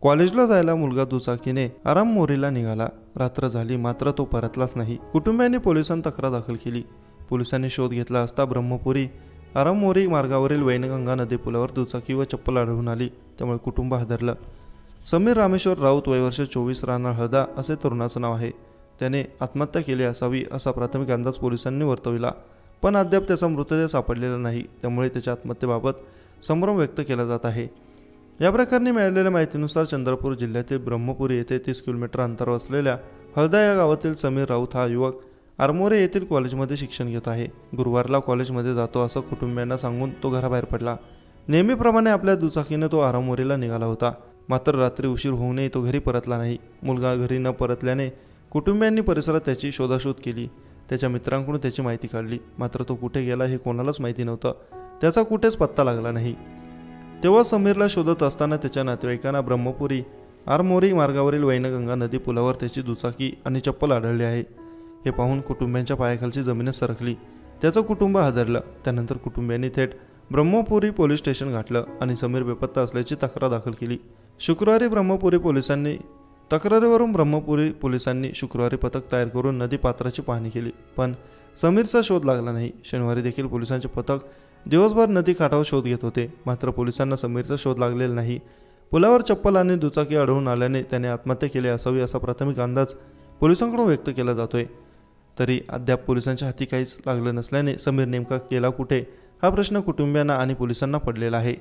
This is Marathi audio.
कॉलेजला जायला मुलगा दुचाकीने आरामोरीला निघाला। रात्र झाली मात्र तो परतलाच नाही। कुटुंबियांनी पोलिसांत तक्रार दाखल केली। पोलिसांनी शोध घेतला असता ब्रह्मपुरी आरामोरी मार्गावरील वैनगंगा नदी पुलावर दुचाकी व चप्पल आढळून आली। त्यामुळे कुटुंब हादरलं। समीर रामेश्वर राऊत वय वर्ष 24 राहणार हळदा असे तरुणाचं नाव आहे। त्याने आत्महत्या केली असावी असा प्राथमिक अंदाज पोलिसांनी वर्तविला, पण अद्याप त्याचा मृतदेह सापडलेला नाही। त्यामुळे त्याच्या आत्महत्येबाबत संभ्रम व्यक्त केला जात आहे। या प्रकरणी मिळालेल्या माहितीनुसार चंद्रपूर जिल्ह्यातील ब्रह्मपुरी येथे 30 किलोमीटर अंतरावर असलेल्या हळदा या गावातील समीर राऊत हा युवक आरमोरे येथील कॉलेजमध्ये शिक्षण घेत आहे। गुरुवारला कॉलेजमध्ये जातो असं कुटुंबियांना सांगून तो घराबाहेर पडला। नेहमीप्रमाणे आपल्या दुचाकीने तो आरामोरीला निघाला होता। मात्र रात्री उशीर होऊनही तो घरी परतला नाही। मुलगा घरी न परतल्याने कुटुंबियांनी परिसरात त्याची शोधाशोध केली। त्याच्या मित्रांकडून त्याची माहिती काढली, मात्र तो कुठे गेला हे कोणालाच माहिती नव्हतं। त्याचा कुठेच पत्ता लागला नाही। तेव्हा समीरला शोधत असताना त्याच्या नातेवाईकांना ब्रह्मपुरी आरमोरी मार्गावरील वैनगंगा नदी पुलावर त्याची दुचाकी आणि चप्पल आढळली आहे। हे पाहून कुटुंबियांच्या पायाखालची जमीनच सरकली। त्याचं कुटुंब हादरलं। त्यानंतर कुटुंबियांनी थेट ब्रह्मपुरी पोलीस स्टेशन गाठलं आणि समीर बेपत्ता असल्याची तक्रार दाखल केली। शुक्रवारी ब्रह्मपुरी पोलिसांनी शुक्रवारी पथक तयार करून नदी पात्राची पाहणी केली, पण समीरचा शोध लागला नाही। शनिवारी देखील पोलिसांचे पथक दिवसभर नदी काठावर शोध घेत होते, मात्र पोलिसांना समीरचा शोध लागलेला नाही। पुलावर चप्पल आणि दुचाकी आढळून आल्याने त्याने आत्महत्या केली असावी असा प्राथमिक अंदाज पोलिसांकडून व्यक्त केला जातोय। तरी अद्याप पोलिसांच्या हाती काहीच लागलं नसल्याने समीर नेमका गेला कुठे हा प्रश्न कुटुंबियांना आणि पोलिसांना पडलेला आहे।